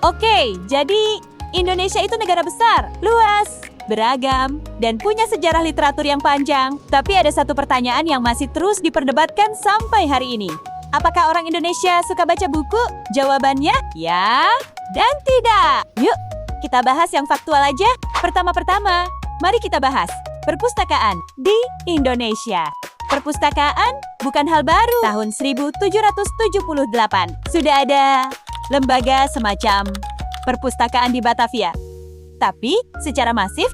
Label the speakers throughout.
Speaker 1: Oke, jadi Indonesia itu negara besar, luas, beragam, dan punya sejarah literatur yang panjang. Tapi ada satu pertanyaan yang masih terus diperdebatkan sampai hari ini. Apakah orang Indonesia suka baca buku? Jawabannya ya dan tidak. Yuk, kita bahas yang faktual aja. Pertama-tama, mari kita bahas perpustakaan di Indonesia. Perpustakaan bukan hal baru. Tahun 1778 sudah ada lembaga semacam perpustakaan di Batavia. Tapi secara masif,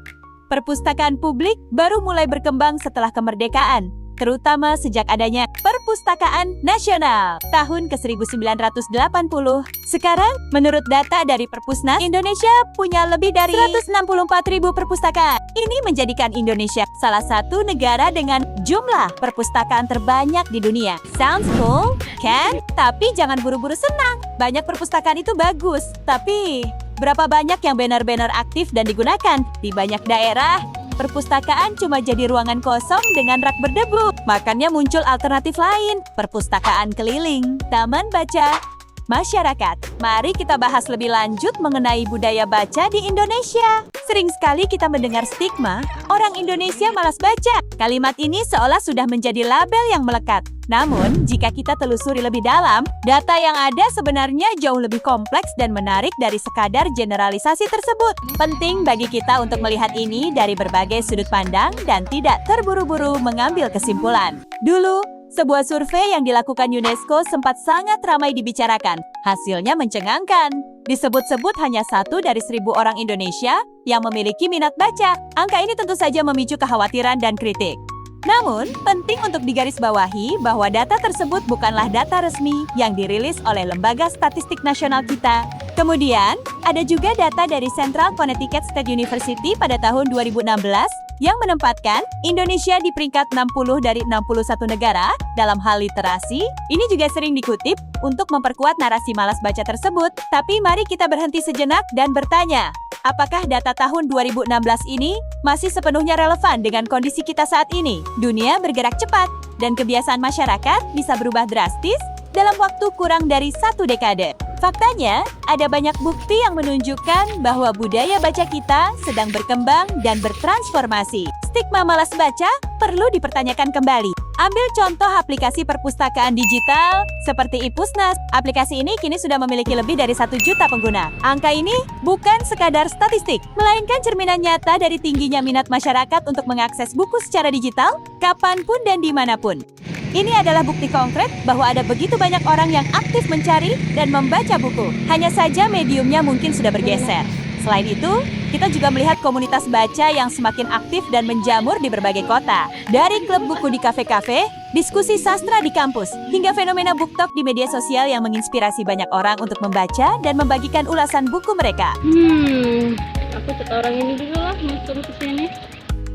Speaker 1: perpustakaan publik baru mulai berkembang setelah kemerdekaan, terutama sejak adanya Perpustakaan Nasional tahun ke-1980. Sekarang, menurut data dari Perpusnas, Indonesia punya lebih dari 164.000 perpustakaan. Ini menjadikan Indonesia salah satu negara dengan jumlah perpustakaan terbanyak di dunia. Sounds cool, kan? Tapi jangan buru-buru senang. Banyak perpustakaan itu bagus, tapi berapa banyak yang benar-benar aktif dan digunakan? Di banyak daerah, perpustakaan cuma jadi ruangan kosong dengan rak berdebu. Makanya muncul alternatif lain, perpustakaan keliling, taman baca masyarakat. Mari kita bahas lebih lanjut mengenai budaya baca di Indonesia. Sering sekali kita mendengar stigma, orang Indonesia malas baca. Kalimat ini seolah sudah menjadi label yang melekat. Namun, jika kita telusuri lebih dalam, data yang ada sebenarnya jauh lebih kompleks dan menarik dari sekadar generalisasi tersebut. Penting bagi kita untuk melihat ini dari berbagai sudut pandang dan tidak terburu-buru mengambil kesimpulan. Dulu, sebuah survei yang dilakukan UNESCO sempat sangat ramai dibicarakan. Hasilnya mencengangkan. Disebut-sebut hanya 1 dari 1.000 orang Indonesia yang memiliki minat baca. Angka ini tentu saja memicu kekhawatiran dan kritik. Namun, penting untuk digarisbawahi bahwa data tersebut bukanlah data resmi yang dirilis oleh Lembaga Statistik Nasional kita. Kemudian, ada juga data dari Central Connecticut State University pada tahun 2016 yang menempatkan Indonesia di peringkat 60 dari 61 negara dalam hal literasi. Ini juga sering dikutip untuk memperkuat narasi malas baca tersebut. Tapi mari kita berhenti sejenak dan bertanya, apakah data tahun 2016 ini masih sepenuhnya relevan dengan kondisi kita saat ini? Dunia bergerak cepat, dan kebiasaan masyarakat bisa berubah drastis dalam waktu kurang dari 1 dekade. Faktanya, ada banyak bukti yang menunjukkan bahwa budaya baca kita sedang berkembang dan bertransformasi. Stigma malas baca perlu dipertanyakan kembali. Ambil contoh aplikasi perpustakaan digital seperti iPusnas. Aplikasi ini kini sudah memiliki lebih dari 1 juta pengguna. Angka ini bukan sekadar statistik, melainkan cerminan nyata dari tingginya minat masyarakat untuk mengakses buku secara digital, kapanpun dan dimanapun. Ini adalah bukti konkret bahwa ada begitu banyak orang yang aktif mencari dan membaca buku. Hanya saja mediumnya mungkin sudah bergeser. Selain itu, kita juga melihat komunitas baca yang semakin aktif dan menjamur di berbagai kota. Dari klub buku di kafe-kafe, diskusi sastra di kampus, hingga fenomena BookTok di media sosial yang menginspirasi banyak orang untuk membaca dan membagikan ulasan buku mereka.
Speaker 2: Aku cek orang ini dulu lah, masuk ke sini.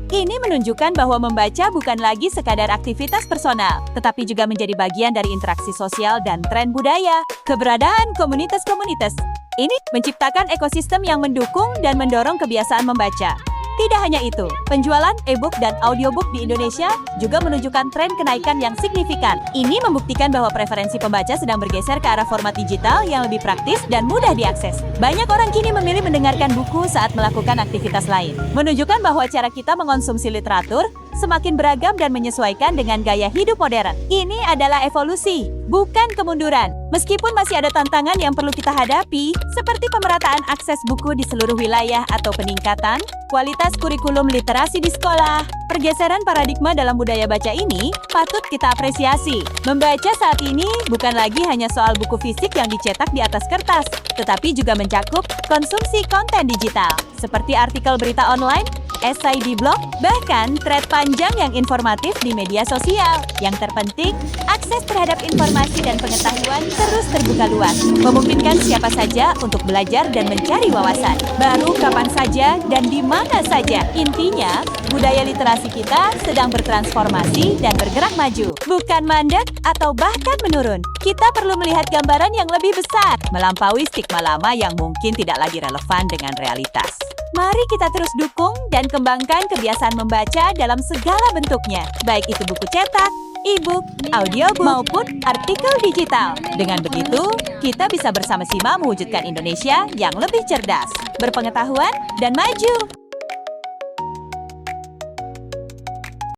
Speaker 1: Ini menunjukkan bahwa membaca bukan lagi sekadar aktivitas personal, tetapi juga menjadi bagian dari interaksi sosial dan tren budaya. Keberadaan komunitas-komunitas ini menciptakan ekosistem yang mendukung dan mendorong kebiasaan membaca. Tidak hanya itu, penjualan e-book dan audiobook di Indonesia juga menunjukkan tren kenaikan yang signifikan. Ini membuktikan bahwa preferensi pembaca sedang bergeser ke arah format digital yang lebih praktis dan mudah diakses. Banyak orang kini memilih mendengarkan buku saat melakukan aktivitas lain, menunjukkan bahwa cara kita mengonsumsi literatur semakin beragam dan menyesuaikan dengan gaya hidup modern. Ini adalah evolusi, bukan kemunduran. Meskipun masih ada tantangan yang perlu kita hadapi, seperti pemerataan akses buku di seluruh wilayah atau peningkatan kualitas kurikulum literasi di sekolah, pergeseran paradigma dalam budaya baca ini patut kita apresiasi. Membaca saat ini bukan lagi hanya soal buku fisik yang dicetak di atas kertas, tetapi juga mencakup konsumsi konten digital, seperti artikel berita online, esai di blog, bahkan thread panjang yang informatif di media sosial. Yang terpenting, akses terhadap informasi dan pengetahuan terus terbuka luas, memungkinkan siapa saja untuk belajar dan mencari wawasan baru kapan saja dan di mana saja. Intinya, budaya literasi kita sedang bertransformasi dan bergerak maju, bukan mandek atau bahkan menurun. Kita perlu melihat gambaran yang lebih besar, melampaui stigma lama yang mungkin tidak lagi relevan dengan realitas. Mari kita terus dukung dan kembangkan kebiasaan membaca dalam segala bentuknya, baik itu buku cetak, e-book, audiobook, maupun artikel digital. Dengan begitu, kita bisa bersama-sama mewujudkan Indonesia yang lebih cerdas, berpengetahuan, dan maju.